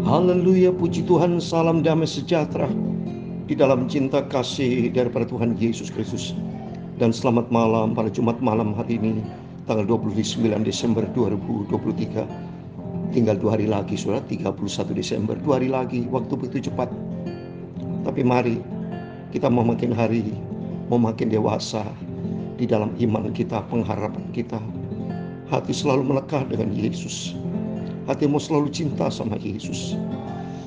Haleluya, puji Tuhan, salam damai sejahtera di dalam cinta kasih daripada Tuhan Yesus Kristus. Dan selamat malam pada Jumat malam hari ini, tanggal 29 Desember 2023. Tinggal 2 hari lagi, sudah 31 Desember, 2 hari lagi, waktu begitu cepat. Tapi mari kita mau makin hari, mau makin dewasa di dalam iman kita, pengharapan kita. Hati selalu melekat dengan Yesus. Hatimu selalu cinta sama Yesus.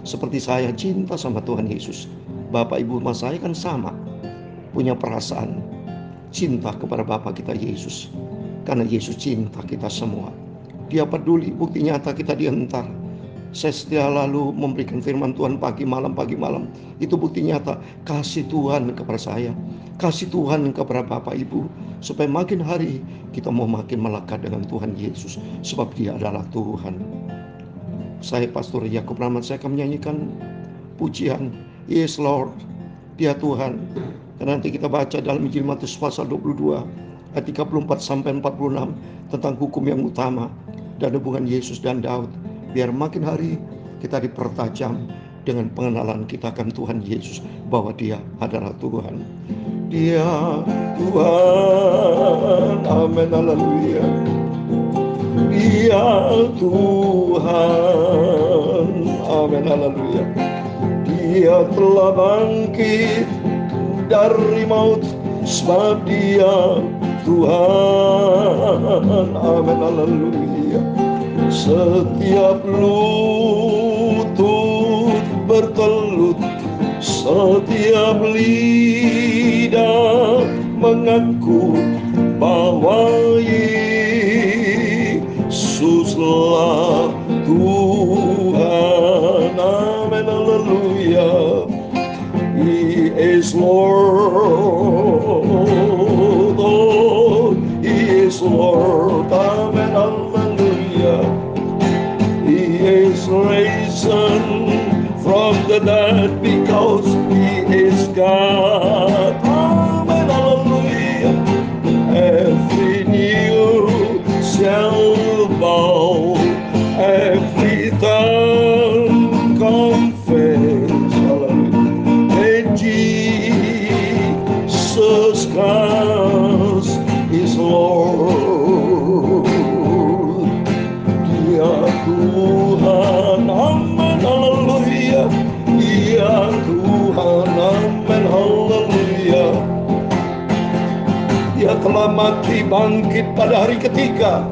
Seperti saya cinta sama Tuhan Yesus. Bapak ibu mas saya kan sama, punya perasaan cinta kepada Bapak kita Yesus. Karena Yesus cinta kita semua. Dia peduli, bukti nyata kita diantar. Saya setia lalu memberikan firman Tuhan pagi malam. Itu bukti nyata kasih Tuhan kepada saya, kasih Tuhan kepada Bapak Ibu, supaya makin hari kita mau makin melekat dengan Tuhan Yesus, sebab Dia adalah Tuhan. Saya Pastor Yakub Rahmat, saya akan menyanyikan pujian Yes Lord, Dia Tuhan. Dan nanti kita baca dalam Injil Matius pasal 22 ayat 34 sampai 46 tentang hukum yang utama dan hubungan Yesus dan Daud. Biar makin hari kita dipertajam dengan pengenalan kita akan Tuhan Yesus, bahwa Dia adalah Tuhan. Dia Tuhan, amin, haleluya. Dia Tuhan, amin, haleluya. Dia telah bangkit dari maut, sebab Dia Tuhan, amin, haleluya. Setiap lutut bertelut, setiap lidah mengaku bahwa Yesuslah Tuhan, amin, haleluya. He is Lord, oh, He is Lord, amin, haleluya. He is risen from the dead because He is God, amen, haleluya. Every knee shall bow, every tongue confess, hallelujah, that Jesus Christ is Lord. Dia Tuhan, amen, haleluya. Dia Tuhan, amen, haleluya. Dia telah mati bangkit pada hari ketiga,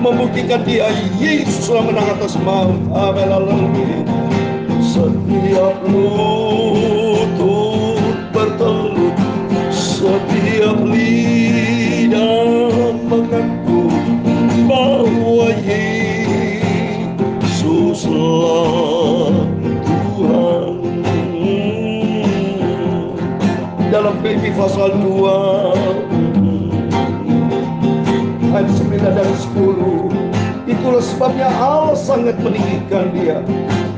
membuktikan Dia Yesus telah menang atas maut, amin, haleluya. Setiap lutut bertelut, setiap lidah mengaku bahwa Yesuslah Tuhan. Dalam Filipi pasal 2 ayat 9 dan 10, itulah sebabnya Allah sangat meninggikan Dia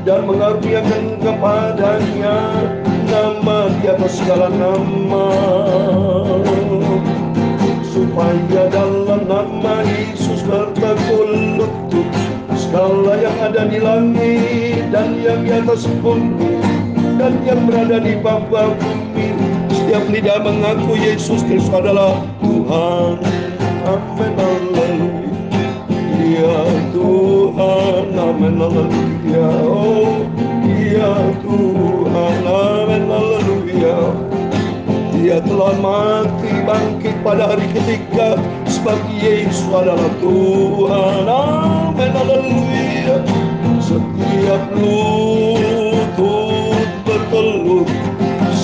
dan mengaruniakan kepadanya nama di atas segala nama, supaya dalam nama Yesus bertekuk lutut segala yang ada di langit dan yang di atas bumi dan yang berada di bawah bumi. Setiap lidah mengaku Yesus Kristus adalah Tuhan, amin, haleluya. Dia Tuhan, amin, haleluya. Oh, Dia Tuhan, amin, haleluya. Dia telah mati bangkit pada hari ketiga, sebab Yesus adalah Tuhan, amin, haleluya. Setiap lutut bertelut,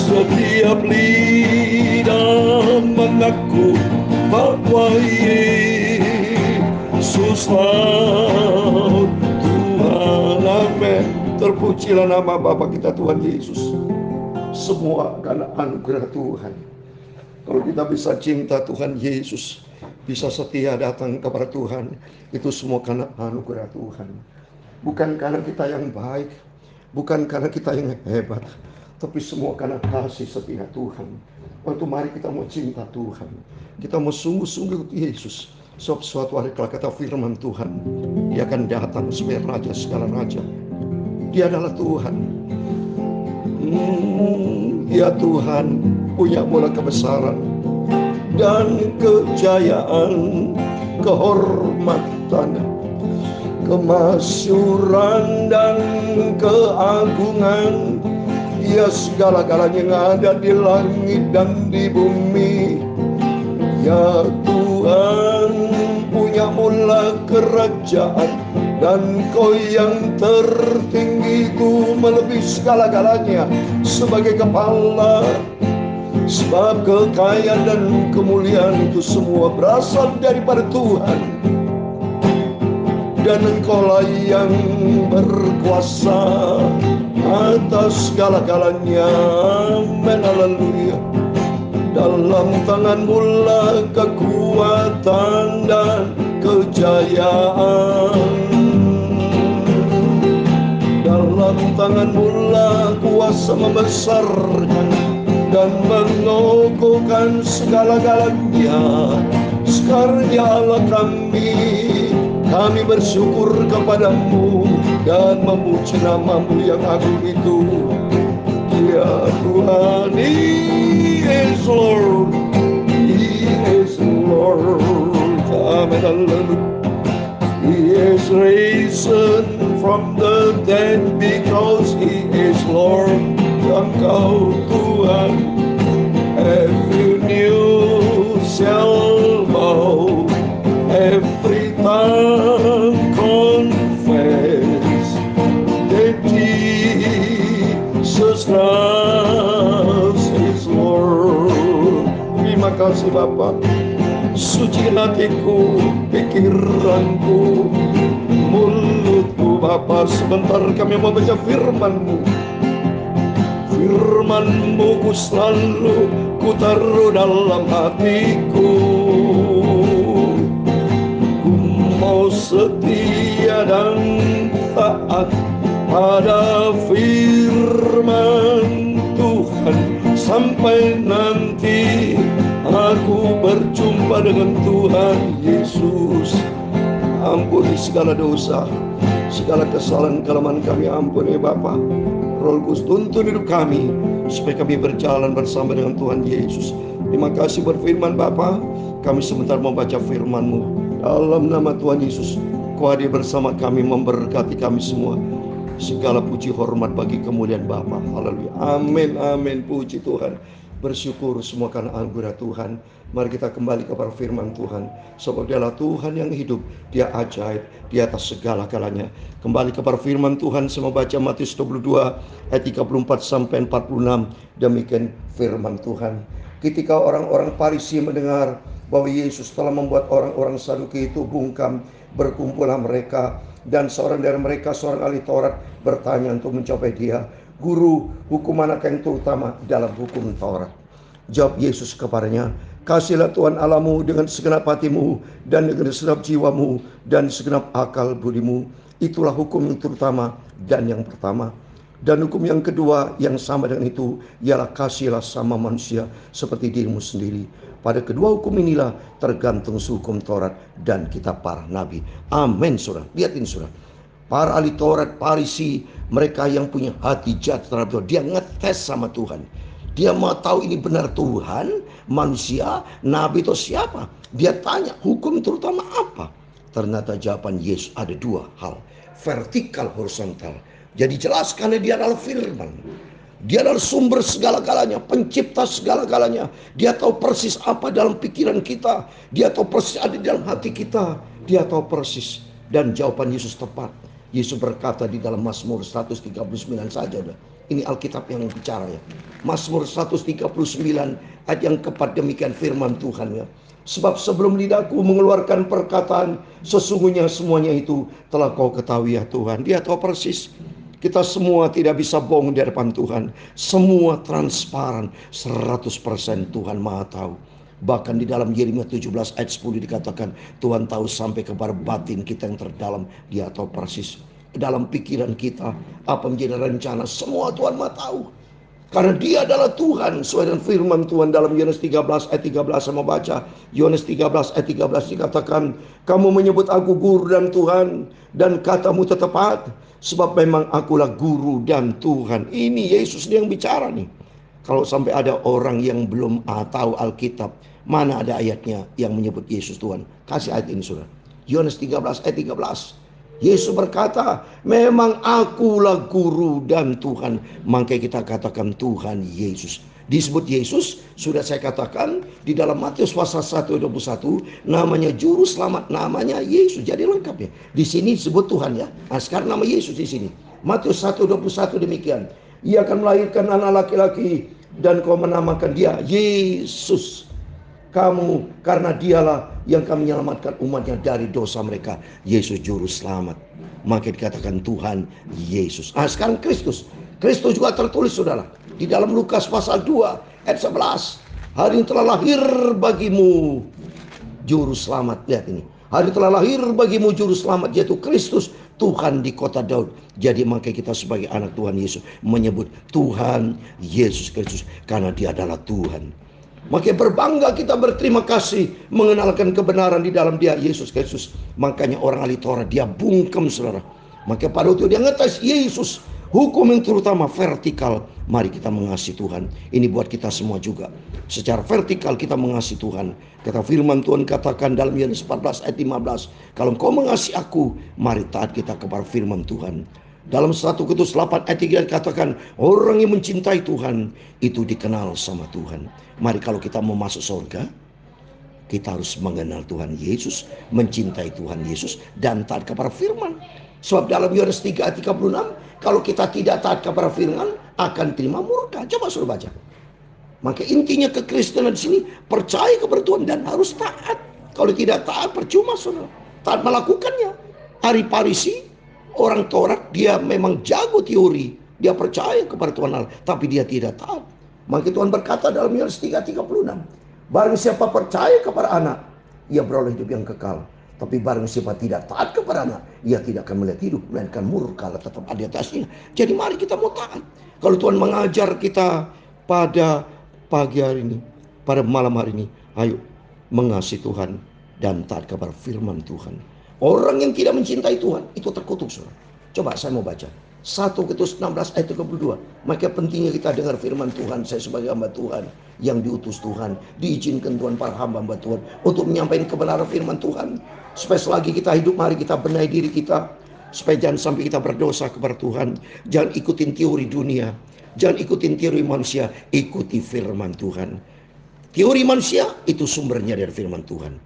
setiap lidah mengaku bahwa Yesuslah Tuhan, amin. Terpujilah nama Bapa kita Tuhan Yesus. Semua karena anugerah Tuhan. Kalau kita bisa cinta Tuhan Yesus, bisa setia datang kepada Tuhan, itu semua karena anugerah Tuhan. Bukan karena kita yang baik, bukan karena kita yang hebat, tapi semua karena kasih setia Tuhan. Waktu mari kita mau cinta Tuhan, kita mau sungguh-sungguh Yesus, Sebab suatu hari kalau kata firman Tuhan, Dia akan datang sebagai Raja segala Raja. Dia adalah Tuhan. Dia Tuhan, punya mula kebesaran dan kejayaan, kehormatan, kemasyuran dan keagungan. Dia segala-galanya yang ada di langit dan di bumi. Ya Tuhan, punya mula kerajaan, dan Kau yang tertinggi itu melebihi segala-galanya sebagai kepala. Sebab kekayaan dan kemuliaan itu semua berasal daripada Tuhan, dan Engkaulah yang berkuasa atas segala-galanya. Amin, haleluya. Dalam tangan-Mu lah kekuatan dan kejayaan. Dalam tangan-Mu lah kuasa membesarkan dan mengokohkan segala-galanya. Sekarang ya Allah kami bersyukur kepadamu dan memuji nama-Mu yang agung itu. Ya Tuhan, He is Lord, He is Lord. Amen, hallelujah. He is risen from the dead because He is Lord. Engkau Tuhan, every knee shall bow, every tongue confess that Jesus Christ is Lord. Terima kasih Bapa. Suci hatiku, pikiranku, mulutku Bapa. Sebentar kami mau baca firman-Mu. Firman-Mu ku selalu ku taruh dalam hatiku. Ku mau setia dan taat pada firman Tuhan sampai nanti aku berjumpa dengan Tuhan Yesus. Ampuni segala dosa, segala kesalahan kelemahan kami, ampuni Bapa. Roh Kudus tuntun hidup kami supaya kami berjalan bersama dengan Tuhan Yesus. Terima kasih berfirman Bapa. Kami sebentar membaca firman-Mu. Dalam nama Tuhan Yesus, Kau hadir bersama kami, memberkati kami semua. Segala puji hormat bagi kemuliaan Bapa. Haleluya. Amin, amin. Puji Tuhan. Bersyukur semua karena anugerah Tuhan. Mari kita kembali kepada firman Tuhan. Sebab Dialah Tuhan yang hidup, Dia ajaib di atas segala-galanya. Kembali kepada firman Tuhan, saya membaca Matius 22 ayat 34 sampai 46. Demikian firman Tuhan. Ketika orang-orang Farisi mendengar bahwa Yesus telah membuat orang-orang Saduki itu bungkam, berkumpullah mereka, dan seorang dari mereka, seorang ahli Taurat, bertanya untuk mencobai Dia, Guru, hukum manakah yang terutama dalam hukum Taurat? Jawab Yesus kepadanya, kasihlah Tuhan Allahmu dengan segenap hatimu dan dengan segenap jiwamu dan segenap akal budimu. Itulah hukum yang terutama dan yang pertama. Dan hukum yang kedua yang sama dengan itu ialah kasihlah sama manusia seperti dirimu sendiri. Pada kedua hukum inilah tergantung hukum Taurat dan kitab para nabi. Amin, saudara. Lihat ini, saudara. Para ahli Taurat, Farisi, mereka yang punya hati jahat terhadap Tuhan, dia ngetes sama Tuhan. Dia mau tahu ini benar Tuhan, manusia, nabi atau siapa. Dia tanya, hukum terutama apa? Ternyata jawaban Yesus ada dua hal, vertikal, horizontal. Jadi jelas karena Dia adalah firman. Dia adalah sumber segala-galanya, pencipta segala-galanya. Dia tahu persis apa dalam pikiran kita. Dia tahu persis ada di dalam hati kita. Dia tahu persis. Dan jawaban Yesus tepat. Yesus berkata di dalam Mazmur 139 saja. Ini Alkitab yang bicara ya. Mazmur 139 ayat yang keempat, demikian firman Tuhan ya. Sebab sebelum lidahku mengeluarkan perkataan, sesungguhnya semuanya itu telah Kau ketahui ya Tuhan. Dia tahu persis. Kita semua tidak bisa bohong di hadapan Tuhan. Semua transparan, 100% Tuhan Maha tahu. Bahkan di dalam Yeremia 17 ayat 10 dikatakan, Tuhan tahu sampai kepada batin kita yang terdalam. Dia tahu persis dalam pikiran kita apa menjadi rencana. Semua Tuhan Maha tahu. Karena dia adalah Tuhan. Sesuai dengan firman Tuhan dalam Yohanes 13 ayat 13. Sama baca Yohanes 13 ayat 13 dikatakan, kamu menyebut aku guru dan Tuhan, dan katamu tepat, sebab memang akulah guru dan Tuhan. Ini Yesus yang bicara nih. Kalau sampai ada orang yang belum tahu Alkitab, mana ada ayatnya yang menyebut Yesus Tuhan? Kasih ayat ini saudara. Yohanes 13 ayat 13. Yesus berkata, memang akulah guru dan Tuhan. Makanya kita katakan Tuhan Yesus. Disebut Yesus, sudah saya katakan di dalam Matius pasal 1:21, namanya juru selamat, namanya Yesus. Jadi lengkap ya. Di sini disebut Tuhan ya. Nah, sekarang nama Yesus di sini. Matius 1:21 demikian. Ia akan melahirkan anak laki-laki dan kau menamakan dia Yesus. Kamu, karena dialah yang akan menyelamatkan umatnya dari dosa mereka. Yesus juru selamat. Maka dikatakan Tuhan Yesus. Nah, sekarang Kristus. Kristus juga tertulis saudara. Di dalam Lukas pasal 2 ayat 11. Hari ini telah lahir bagimu juru selamat. Lihat ini. Hari telah lahir bagimu juru selamat, yaitu Kristus, Tuhan di kota Daud. Jadi maka kita sebagai anak Tuhan Yesus menyebut Tuhan Yesus Kristus. Karena dia adalah Tuhan. Maka berbangga kita berterima kasih mengenalkan kebenaran di dalam dia Yesus Kristus. Makanya orang ahli Taurat dia bungkam saudara. Maka pada waktu dia ngetes Yesus, hukum yang terutama vertikal. Mari kita mengasihi Tuhan. Ini buat kita semua juga. Secara vertikal kita mengasihi Tuhan. Kata firman Tuhan katakan dalam Yohanes 14 ayat 15. Kalau engkau mengasihi aku, mari taat kita kepada firman Tuhan. Dalam 1 Korintus 8 ayat 3 dikatakan, orang yang mencintai Tuhan itu dikenal sama Tuhan. Mari kalau kita mau masuk surga, kita harus mengenal Tuhan Yesus, mencintai Tuhan Yesus, dan taat kepada firman. Sebab dalam Yohanes 3 ayat 36, kalau kita tidak taat kepada firman, akan terima murka. Coba suruh baca. Maka intinya kekristenan di sini, percaya kepada Tuhan dan harus taat. Kalau tidak taat, percuma saudara. Taat melakukannya. Ahli Farisi, orang Taurat, dia memang jago teori. Dia percaya kepada Tuhan Allah, tapi dia tidak taat. Maka Tuhan berkata dalam Yohanes 3:36, barang siapa percaya kepada anak, ia beroleh hidup yang kekal. Tapi barang siapa tidak taat kepada anak, ia tidak akan melihat hidup, melainkan murka tetap ada di atasnya. Jadi mari kita mau taat. Kalau Tuhan mengajar kita pada pagi hari ini, pada malam hari ini, ayo mengasihi Tuhan dan taat kepada firman Tuhan. Orang yang tidak mencintai Tuhan itu terkutuk saudara. Coba saya mau baca 1 Korintus 16 ayat 32. Maka pentingnya kita dengar firman Tuhan. Saya sebagai hamba Tuhan yang diutus Tuhan, diizinkan Tuhan para hamba Tuhan untuk menyampaikan kebenaran firman Tuhan. Supaya selagi kita hidup, mari kita benahi diri kita, supaya jangan sampai kita berdosa kepada Tuhan. Jangan ikutin teori dunia, jangan ikutin teori manusia, ikuti firman Tuhan. Teori manusia itu sumbernya dari firman Tuhan.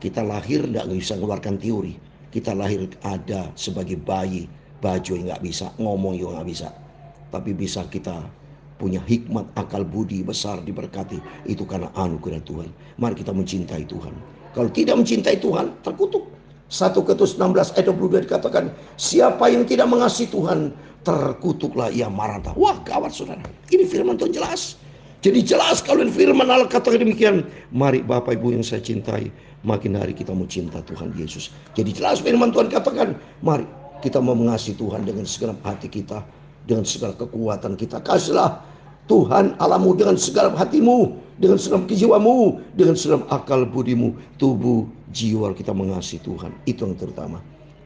Kita lahir tidak bisa mengeluarkan teori. Kita lahir ada sebagai bayi, baju yang nggak bisa, ngomong juga nggak bisa. Tapi bisa kita punya hikmat, akal budi besar diberkati. Itu karena anugerah Tuhan. Mari kita mencintai Tuhan. Kalau tidak mencintai Tuhan, terkutuk. 1 Korintus 16 ayat 22 dikatakan, siapa yang tidak mengasihi Tuhan, terkutuklah ia marah. Wah, gawat saudara. Ini firman Tuhan jelas. Jadi jelas kalau firman Allah katakan demikian. Mari Bapak Ibu yang saya cintai, makin hari kita mau cinta Tuhan Yesus. Jadi jelas firman Tuhan katakan, mari kita mau mengasihi Tuhan dengan segenap hati kita, dengan segala kekuatan kita. Kasihlah Tuhan Allahmu dengan segala hatimu, dengan segenap jiwamu, dengan segenap akal budimu, tubuh, jiwa kita mengasihi Tuhan. Itu yang terutama.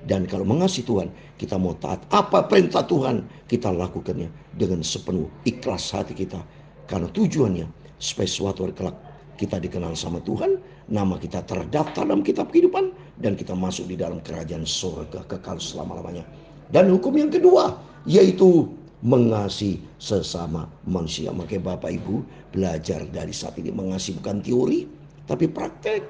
Dan kalau mengasihi Tuhan, kita mau taat. Apa perintah Tuhan, kita lakukannya dengan sepenuh ikhlas hati kita. Karena tujuannya supaya suatu hari kelak kita dikenal sama Tuhan, nama kita terdaftar dalam kitab kehidupan, dan kita masuk di dalam kerajaan surga kekal selama-lamanya. Dan hukum yang kedua yaitu mengasihi sesama manusia. Makanya Bapak Ibu belajar dari saat ini mengasihi bukan teori tapi praktek,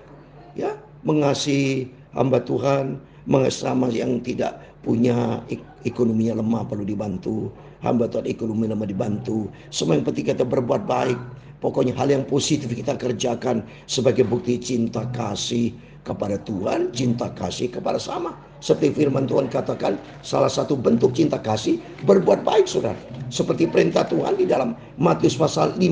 ya, mengasihi hamba Tuhan, mengasihi sama yang tidak punya ekonominya lemah perlu dibantu, hamba Tuhan ekonomi lemah dibantu. Semua yang penting kita berbuat baik. Pokoknya hal yang positif kita kerjakan sebagai bukti cinta kasih kepada Tuhan, cinta kasih kepada sama. Seperti firman Tuhan katakan, salah satu bentuk cinta kasih berbuat baik saudara. Seperti perintah Tuhan di dalam Matius pasal 5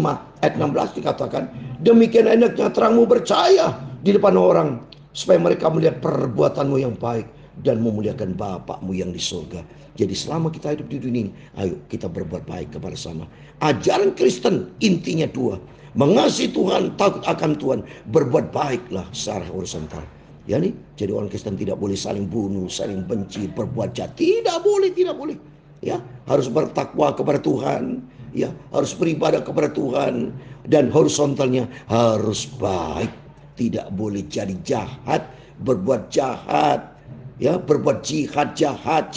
ayat 16 dikatakan, demikian enaknya terangmu bercahaya di depan orang, supaya mereka melihat perbuatanmu yang baik dan memuliakan Bapakmu yang di surga. Jadi selama kita hidup di dunia ini, ayo kita berbuat baik kepada sama. Ajaran Kristen intinya dua. Mengasihi Tuhan, takut akan Tuhan, berbuat baiklah secara horizontal. Ya nih, jadi orang Kristen tidak boleh saling bunuh, saling benci, berbuat jahat. Tidak boleh, tidak boleh. Ya, harus bertakwa kepada Tuhan. Ya, harus beribadah kepada Tuhan, dan horizontalnya harus baik. Tidak boleh jadi jahat, berbuat jahat. Ya, berbuat jihad jahat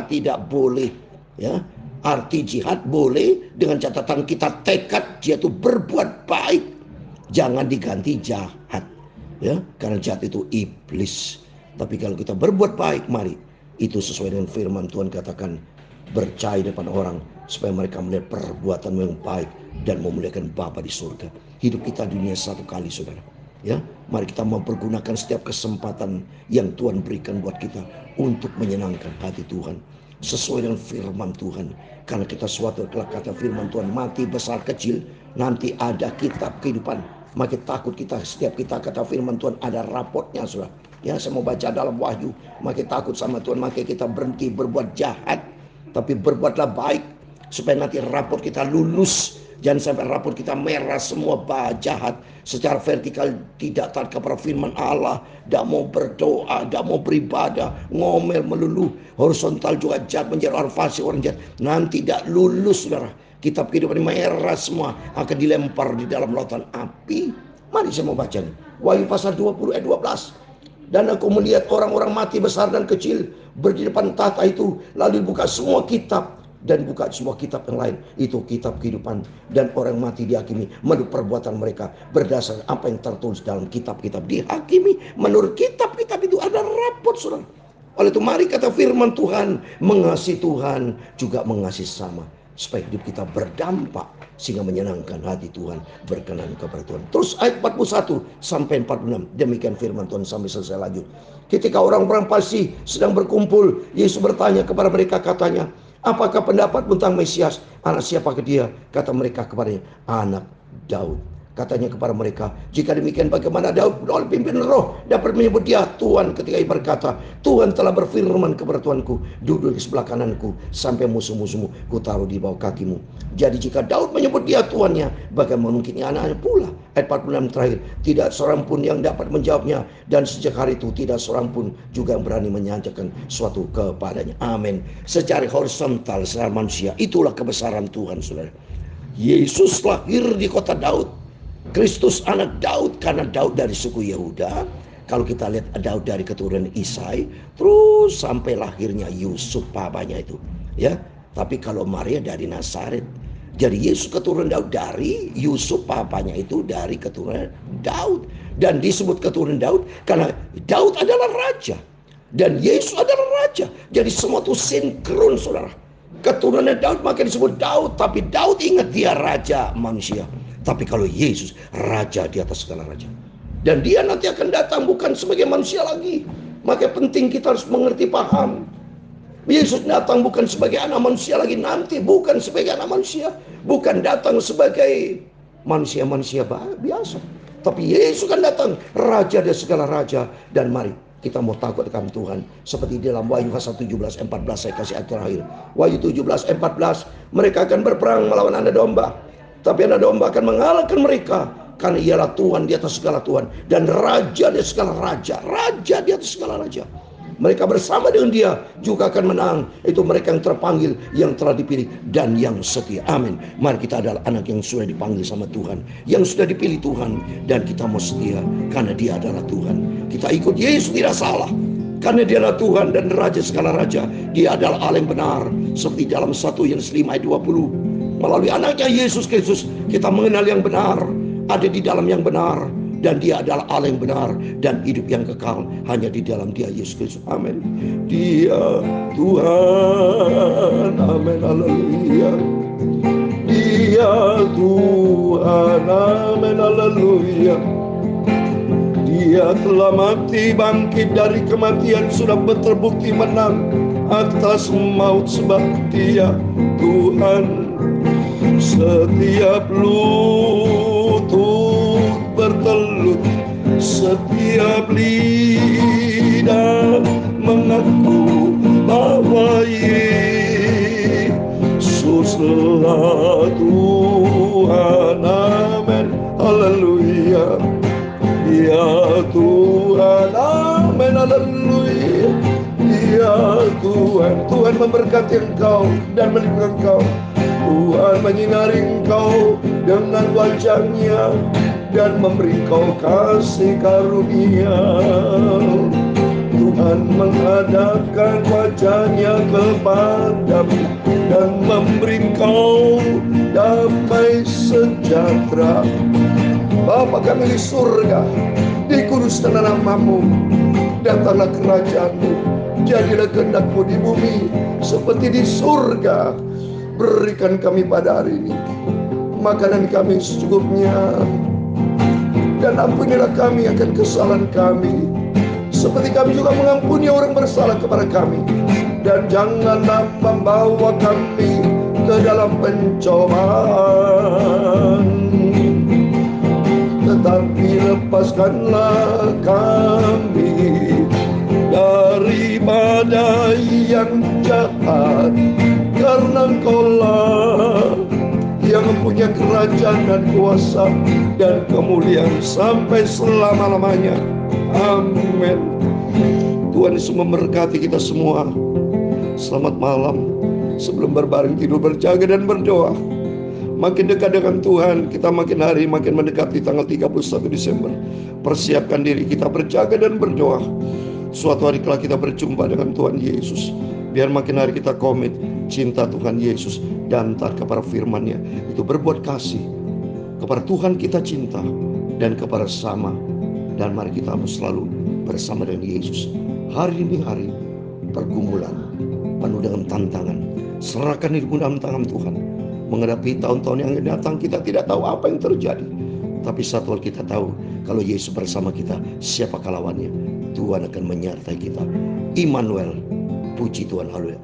tidak boleh. Ya, arti jihad boleh dengan catatan kita tekad dia itu berbuat baik, jangan diganti jahat. Ya, karena jahat itu iblis. Tapi kalau kita berbuat baik, mari itu sesuai dengan firman Tuhan katakan, percaya depan orang supaya mereka melihat perbuatan yang baik dan memuliakan Bapa di surga. Hidup kita dunia satu kali, saudara. Ya, mari kita mempergunakan setiap kesempatan yang Tuhan berikan buat kita untuk menyenangkan hati Tuhan sesuai dengan firman Tuhan. Karena kita suatu kelak kata firman Tuhan, mati besar kecil nanti ada kitab kehidupan. Makin takut kita, setiap kita kata firman Tuhan ada rapotnya, saudara. Ya, saya mau baca dalam Wahyu, makin takut sama Tuhan, makin kita berhenti berbuat jahat, tapi berbuatlah baik supaya nanti raport kita lulus. Jangan sampai raport kita merah semua jahat secara vertikal, tidak taat kepada firman Allah, tidak mau berdoa, tidak mau beribadah, ngomel melulu. Horizontal juga jahat, menjadi orang fasik, orang jahat, nanti tidak lulus, saudara. Kitab kehidupan merah semua, akan dilempar di dalam lautan api. Mari saya mau baca nih, Wahyu pasal 20 ayat 12. Dan aku melihat orang-orang mati besar dan kecil berdiri di depan tahta itu, lalu dibuka semua kitab, dan buka semua kitab yang lain, itu kitab kehidupan, dan orang mati dihakimi menurut perbuatan mereka berdasar apa yang tertulis dalam kitab-kitab. Dihakimi menurut kitab-kitab itu, ada rapot, saudara. Oleh itu mari kata firman Tuhan, mengasihi Tuhan juga mengasihi sesama, supaya hidup kita berdampak sehingga menyenangkan hati Tuhan, berkenan kepada Tuhan. Terus ayat 41 sampai 46, demikian firman Tuhan sampai selesai. Lanjut, ketika orang-orang fasik sedang berkumpul, Yesus bertanya kepada mereka, katanya, apakah pendapat tentang Mesias? Anak siapakah dia? Kata mereka kepadanya, anak Daud. Katanya kepada mereka, jika demikian bagaimana Daud oleh pimpinan roh dapat menyebut dia Tuhan ketika ia berkata, Tuhan telah berfirman kepada Tuanku, duduk di sebelah kananku sampai musuh-musuhmu ku taruh di bawah kakimu. Jadi jika Daud menyebut dia Tuannya, bagaimana mungkinnya anaknya pula? Ayat 46 terakhir, tidak seorang pun yang dapat menjawabnya, dan sejak hari itu tidak seorang pun juga yang berani menyanjungkan suatu kepadanya. Amin. Secara horizontal, secara manusia, itulah kebesaran Tuhan, saudara. Yesus lahir di kota Daud, Kristus anak Daud, karena Daud dari suku Yehuda. Kalau kita lihat Daud dari keturunan Isai, terus sampai lahirnya Yusuf papanya itu, ya. Tapi kalau Maria dari Nazaret, jadi Yesus keturunan Daud dari Yusuf papanya itu dari keturunan Daud, dan disebut keturunan Daud karena Daud adalah raja dan Yesus adalah raja. Jadi semua itu sinkron, saudara. Keturunan Daud maka disebut Daud, tapi Daud ingat dia raja manusia. Tapi kalau Yesus raja di atas segala raja, dan dia nanti akan datang bukan sebagai manusia lagi. Maka penting kita harus mengerti, paham. Yesus datang bukan sebagai anak manusia lagi nanti, bukan sebagai anak manusia, bukan datang sebagai manusia-manusia biasa, tapi Yesus akan datang raja dari segala raja. Dan mari kita mau takut akan Tuhan, seperti di dalam Wahyu pasal 17 14, saya kasih ayat terakhir. Wahyu 17 14, mereka akan berperang melawan anak domba, tapi anak domba akan mengalahkan mereka, karena ialah Tuhan di atas segala Tuhan, dan raja di atas segala raja, raja di atas segala raja. Mereka bersama dengan dia juga akan menang. Itu mereka yang terpanggil, yang telah dipilih, dan yang setia. Amin. Mari kita adalah anak yang sudah dipanggil sama Tuhan, yang sudah dipilih Tuhan, dan kita mau setia karena dia adalah Tuhan. Kita ikut Yesus tidak salah, karena dia adalah Tuhan dan raja segala raja. Dia adalah Allah yang benar, seperti dalam 1 Yohanes 5 ayat 20. Melalui anaknya Yesus Kristus kita mengenal yang benar, ada di dalam yang benar, dan dia adalah Allah yang benar, dan hidup yang kekal hanya di dalam dia, Yesus Kristus. Amin. Dia Tuhan. Amin. Haleluya. Dia Tuhan. Amin. Haleluya. Dia telah mati, bangkit dari kematian, sudah terbukti menang atas maut, sebab dia Tuhan. Setiap lutut bertelut, setiap lidah mengaku bahwa Yesuslah Tuhan. Amin. Haleluya. Ya Tuhan. Amin. Haleluya. Ya Tuhan. Tuhan memberkati engkau dan melindungi engkau. Tuhan menyinari engkau dengan wajah-Nya dan memberi engkau kasih karunia. Tuhan menghadapkan wajah-Nya kepadamu dan memberi engkau damai sejahtera. Bapa kami di surga, dikuduskanlah nama-Mu, datanglah kerajaan-Mu, jadilah kehendak-Mu di bumi seperti di surga. Berikan kami pada hari ini makanan kami secukupnya, dan ampunilah kami akan kesalahan kami, seperti kami juga mengampuni orang bersalah kepada kami. Dan janganlah membawa kami ke dalam pencobaan, tetapi lepaskanlah kami daripada yang jahat. Karena Engkaulah yang mempunyai kerajaan dan kuasa dan kemuliaan sampai selama-lamanya. Amin. Tuhan Yesus memberkati kita semua. Selamat malam. Sebelum berbaring tidur, berjaga dan berdoa. Makin dekat dengan Tuhan, kita makin hari makin mendekati tanggal 31 Desember. Persiapkan diri kita berjaga dan berdoa. Suatu hari kelak kita berjumpa dengan Tuhan Yesus. Biar makin hari kita komit cinta Tuhan Yesus dan taat kepada firman-Nya. Itu berbuat kasih kepada Tuhan kita cinta dan kepada sesama. Dan mari kita selalu bersama dengan Yesus. Hari demi hari pergumulan penuh dengan tantangan. Serahkan hidupmu dalam tangan Tuhan. Menghadapi tahun-tahun yang akan datang, kita tidak tahu apa yang terjadi. Tapi satu hal kita tahu, kalau Yesus bersama kita, siapakah lawannya? Tuhan akan menyertai kita. Immanuel. Puji Tuhan. Haleluya.